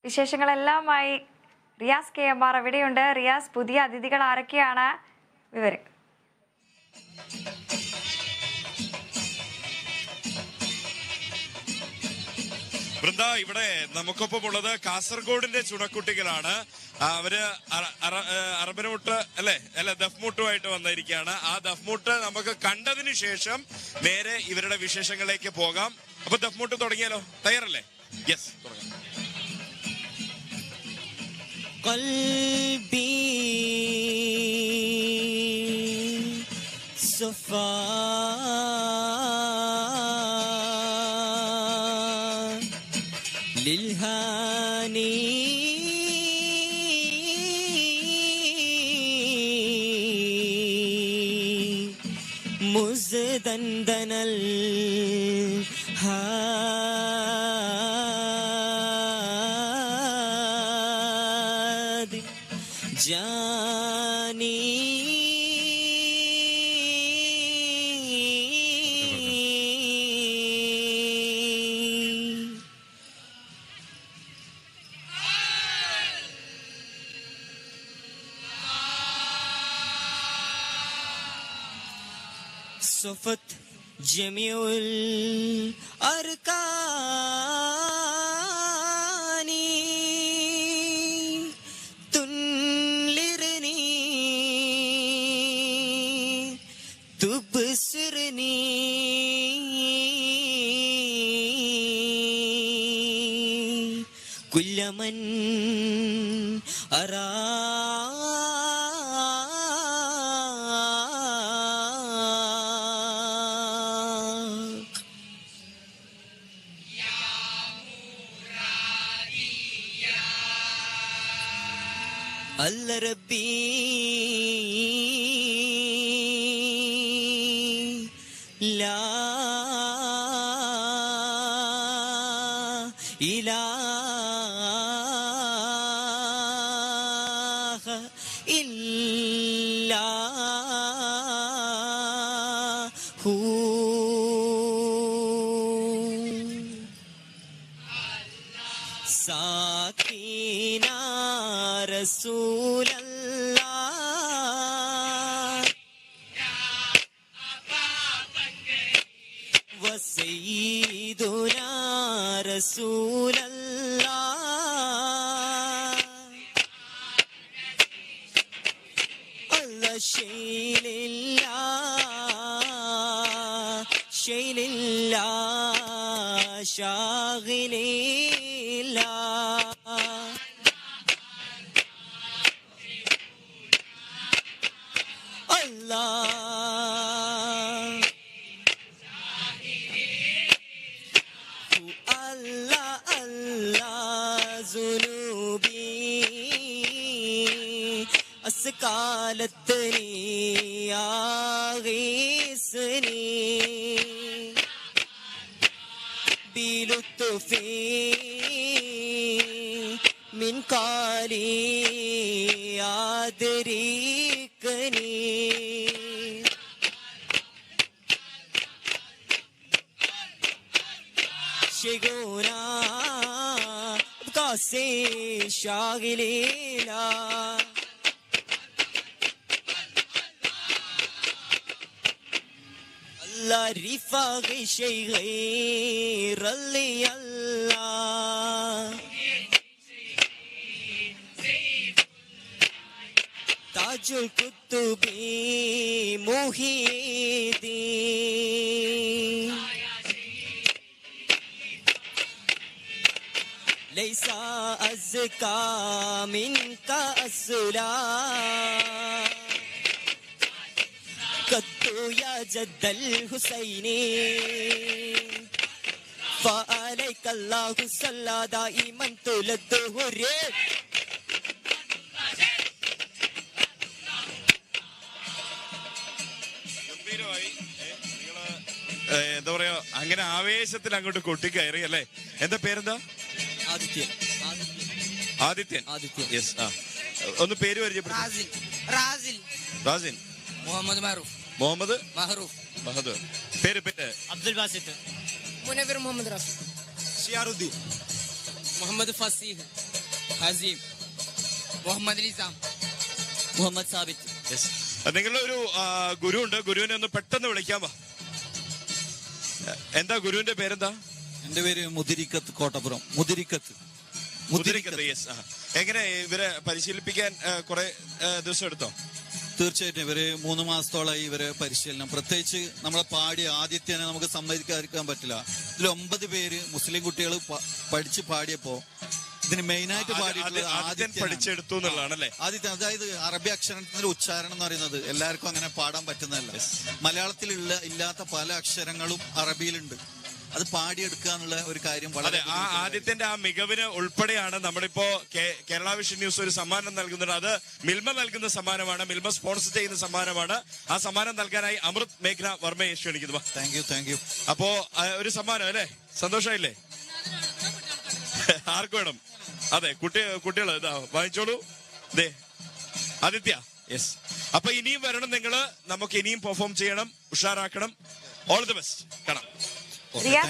വിശേഷങ്ങളെല്ലാമായി Riyas KMR എവിടെയുണ്ട്? റിയാസ്, പുതിയ അതിഥികൾ ആരൊക്കെയാണ്? വിവരം. വൃന്ദ, ഇവിടെ നമുക്കൊപ്പം ഉള്ളത് കാസർഗോഡിന്റെ ചുണക്കുട്ടികളാണ്. അവര് അറബനമുട്ട് അല്ല ദഫ്മുട്ടുമായിട്ട് വന്നിരിക്കുകയാണ്. ആ ദഫ്മുട്ട് നമുക്ക് കണ്ടതിന് ശേഷം നേരെ ഇവരുടെ വിശേഷങ്ങളിലേക്ക് പോകാം. അപ്പൊ ദഫ്മുട്ട് തുടങ്ങിയാലോ? തയ്യാറല്ലേ? യെസ്, തുടങ്ങാം. للهاني مزدندن الهاد جاني صفت جميع الأركان تنلرني تبصرني كل من أرى الله ربي لا إله إلا هو ساكنا رسول الله وسيدنا رسول الله الله شيء لله شيء لله شاغل الله الله الله ذنوبي أسكالتني يا غيثني بلطفي من قالي أدركني شيخنا بقاسي شاغلينا الله رفاق شيء غير اللي الله تاج الكتب محي الدين ليس أزكى منك أصلا قد يا جد الحسين فعليك الله صلى دائما طول الدهر എന്താ പറയാ, അങ്ങനെ ആവേശത്തിൽ അങ്ങോട്ട് കൊട്ടിക്കയറി അല്ലേ? എന്താ പേരെന്താ? ആദിത്യൻ. ആദിത്യൻ. യെസ്. ഒന്ന് പേര് പരിചയപ്പെടുത്തും. റാസിൻ. മുഹമ്മദ് മഹറൂഫ്. മുഹമ്മദ് മഹറൂഫ്. പേര് അബ്ദുൽ ബാസിത്ത്. മുനവർ മുഹമ്മദ് റാഫി. ഷിയാറുദ്ദീൻ. മുഹമ്മദ് ഫസീഹ്. ഹസീം, മുഹമ്മദ് നിസാം, മുഹമ്മദ് സാബിത്ത്. യെസ്, നിങ്ങളുടെ ഒരു ഗുരു ഉണ്ട്, ഗുരുവിനെ ഒന്ന് പെട്ടെന്ന് വിളിക്കാമോ? എന്താ ഗുരുവിന്റെ പേരെന്താ? എന്റെ പേര് മുതിരിക്കത്ത് കോട്ടപ്പുറം. മുതിരിക്കത്ത്. യെസ്. എങ്ങനെ ഇവരെ പരിശീലിപ്പിക്കാൻ കുറെ ദിവസം എടുത്തോ? തീർച്ചയായിട്ടും ഇവര് 3 മാസത്തോളമായി ഇവരെ പരിശീലനം. പ്രത്യേകിച്ച് നമ്മളെ പാടിയ ആദിത്യനെ നമുക്ക് സമ്മതിക്കാതിരിക്കാൻ പറ്റില്ല. ഇതിൽ 9 പേര് മുസ്ലിം കുട്ടികൾ പഠിച്ച് പാടിയപ്പോ ഇതിന് മെയിനായിട്ട് പാടിയിട്ടുള്ളത് ആദ്യം പഠിച്ചെടുത്തു എന്നുള്ളതാണല്ലേ? ആദിത്യം, അതായത് അറബി അക്ഷരത്തിന്റെ ഉച്ചാരണം എന്ന് പറയുന്നത് എല്ലാവർക്കും അങ്ങനെ പാടാൻ പറ്റുന്നതല്ല. മലയാളത്തിൽ ഇല്ലാത്ത പല അക്ഷരങ്ങളും അറബിയിലുണ്ട്. അത് പാടിയെടുക്കുക എന്നുള്ള ഒരു കാര്യം വളരെ ആദ്യത്തിന്റെ ആ മികവിന് ഉൾപ്പെടെയാണ് നമ്മളിപ്പോ കേരള വിഷൻ ന്യൂസ് ഒരു സമ്മാനം നൽകുന്നത്. അത് മിൽമ നൽകുന്ന സമ്മാനമാണ്, മിൽമ സ്പോൺസർ ചെയ്യുന്ന സമ്മാനമാണ്. ആ സമ്മാനം നൽകാനായി അമൃത് മേഘ്ന വർമ്മയെ ക്ഷണിക്കുന്നു. Thank you. അപ്പോ ഒരു സമ്മാനം അല്ലേ? സന്തോഷമായില്ലേ? ആർക്ക് വേണം? അതെ, കുട്ടികൾ ഇതാ വാങ്ങിച്ചോളൂ. ദേ ആദിത്യ. യെസ്. അപ്പൊ ഇനിയും വരണം നിങ്ങള്, നമുക്ക് ഇനിയും പെർഫോം ചെയ്യണം, ഉഷാറാക്കണം. All the best. കാണാം. റിയാസ്